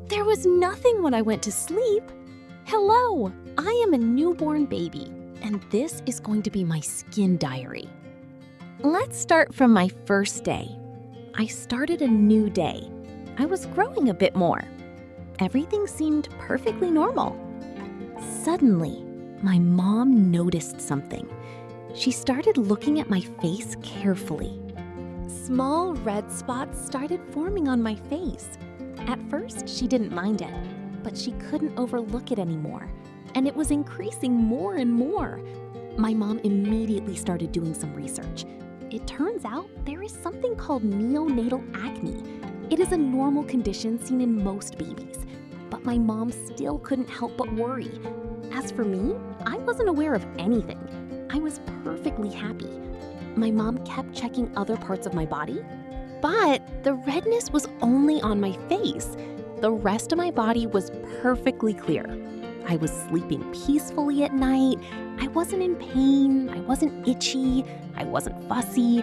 There was nothing when I went to sleep. Hello, I am a newborn baby, and this is going to be my skin diary. Let's start from my first day. I started a new day. I was growing a bit more. Everything seemed perfectly normal. Suddenly, my mom noticed something. She started looking at my face carefully. Small red spots started forming on my face. At first, she didn't mind it, but she couldn't overlook it anymore, and it was increasing more and more. My mom immediately started doing some research. It turns out there is something called neonatal acne. It is a normal condition seen in most babies, but my mom still couldn't help but worry. As for me, I wasn't aware of anything. I was perfectly happy. My mom kept checking other parts of my body, but the redness was only on my face. The rest of my body was perfectly clear. I was sleeping peacefully at night. I wasn't in pain. I wasn't itchy. I wasn't fussy.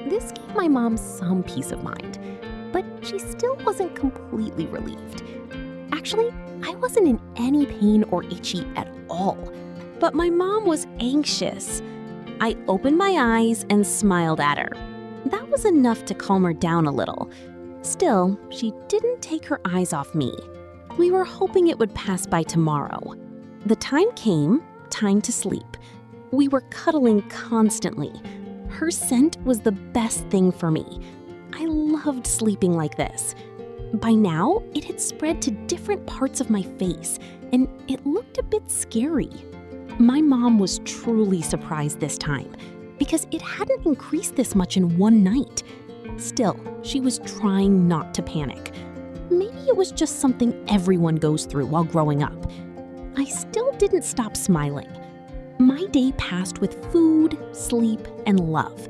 This gave my mom some peace of mind, but she still wasn't completely relieved. Actually, I wasn't in any pain or itchy at all, but my mom was anxious. I opened my eyes and smiled at her. That was enough to calm her down a little. Still, she didn't take her eyes off me. We were hoping it would pass by tomorrow. The time came, time to sleep. We were cuddling constantly. Her scent was the best thing for me. I loved sleeping like this. By now, it had spread to different parts of my face, and it looked a bit scary. My mom was truly surprised this time, because it hadn't increased this much in one night. Still, she was trying not to panic. Maybe it was just something everyone goes through while growing up. I still didn't stop smiling. My day passed with food, sleep, and love.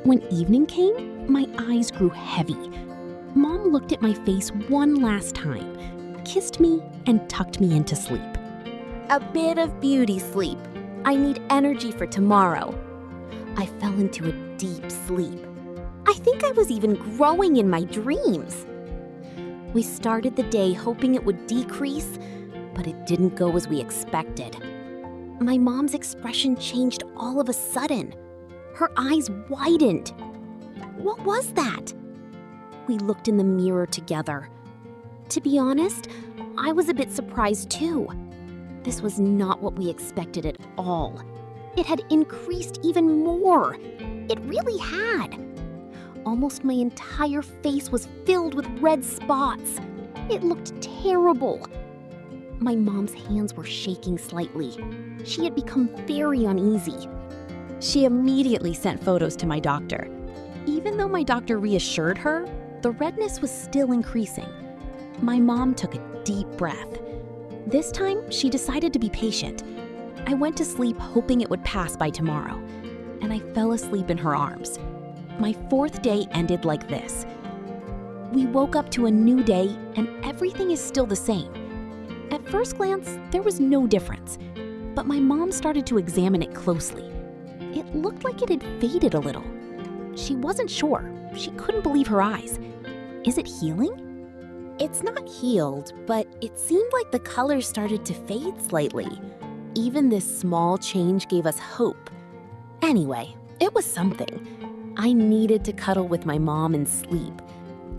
When evening came, my eyes grew heavy. Mom looked at my face one last time, kissed me, and tucked me into sleep. A bit of beauty sleep. I need energy for tomorrow. I fell into a deep sleep. I think I was even growing in my dreams. We started the day hoping it would decrease, but it didn't go as we expected. My mom's expression changed all of a sudden. Her eyes widened. What was that? We looked in the mirror together. To be honest, I was a bit surprised too. This was not what we expected at all. It had increased even more. It really had. Almost my entire face was filled with red spots. It looked terrible. My mom's hands were shaking slightly. She had become very uneasy. She immediately sent photos to my doctor. Even though my doctor reassured her, the redness was still increasing. My mom took a deep breath. This time, she decided to be patient. I went to sleep hoping it would pass by tomorrow, and I fell asleep in her arms. My fourth day ended like this. We woke up to a new day, and everything is still the same. At first glance, there was no difference, but my mom started to examine it closely. It looked like it had faded a little. She wasn't sure. She couldn't believe her eyes. Is it healing? It's not healed, but it seemed like the color started to fade slightly. Even this small change gave us hope. Anyway, it was something. I needed to cuddle with my mom and sleep.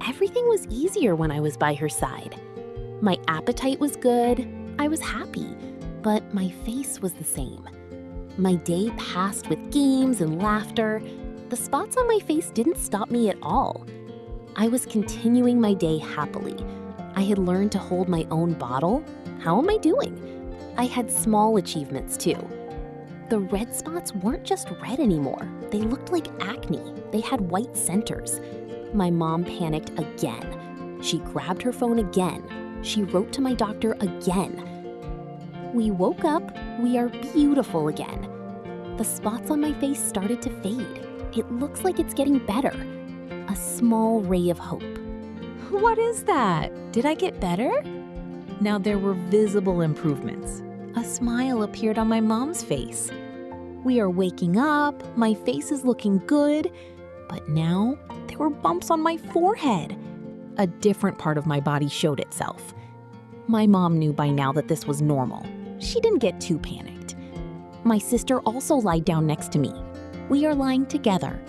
Everything was easier when I was by her side. My appetite was good, I was happy, but my face was the same. My day passed with games and laughter. The spots on my face didn't stop me at all. I was continuing my day happily. I had learned to hold my own bottle. How am I doing? I had small achievements too. The red spots weren't just red anymore. They looked like acne. They had white centers. My mom panicked again. She grabbed her phone again. She wrote to my doctor again. We woke up. We are beautiful again. The spots on my face started to fade. It looks like it's getting better. A small ray of hope. What is that? Did I get better? Now there were visible improvements. A smile appeared on my mom's face. We are waking up, my face is looking good, but now there were bumps on my forehead. A different part of my body showed itself. My mom knew by now that this was normal. She didn't get too panicked. My sister also lied down next to me. We are lying together.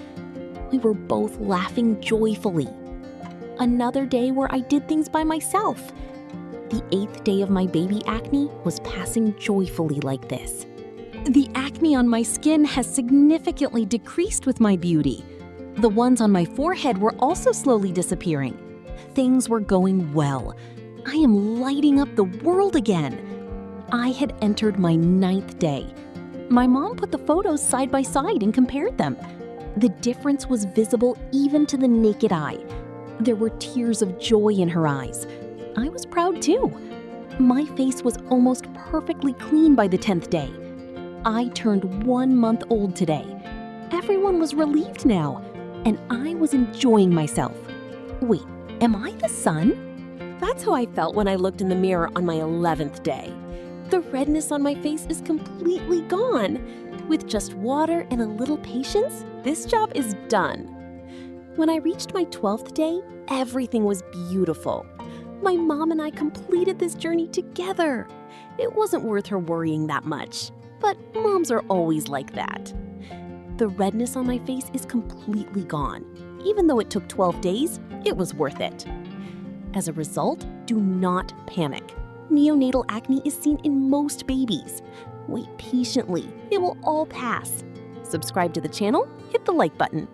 We were both laughing joyfully. Another day where I did things by myself. The 8th day of my baby acne was passing joyfully like this. The acne on my skin has significantly decreased with my beauty. The ones on my forehead were also slowly disappearing. Things were going well. I am lighting up the world again. I had entered my 9th day. My mom put the photos side by side and compared them. The difference was visible even to the naked eye. There were tears of joy in her eyes. I was proud too. My face was almost perfectly clean by the 10th day. I turned 1 month old today. Everyone was relieved now, and I was enjoying myself. Wait, am I the sun? That's how I felt when I looked in the mirror on my 11th day. The redness on my face is completely gone. With just water and a little patience, this job is done. When I reached my 12th day, everything was beautiful. My mom and I completed this journey together. It wasn't worth her worrying that much, but moms are always like that. The redness on my face is completely gone. Even though it took 12 days, it was worth it. As a result, do not panic. Neonatal acne is seen in most babies. Wait patiently, it will all pass. Subscribe to the channel, hit the like button.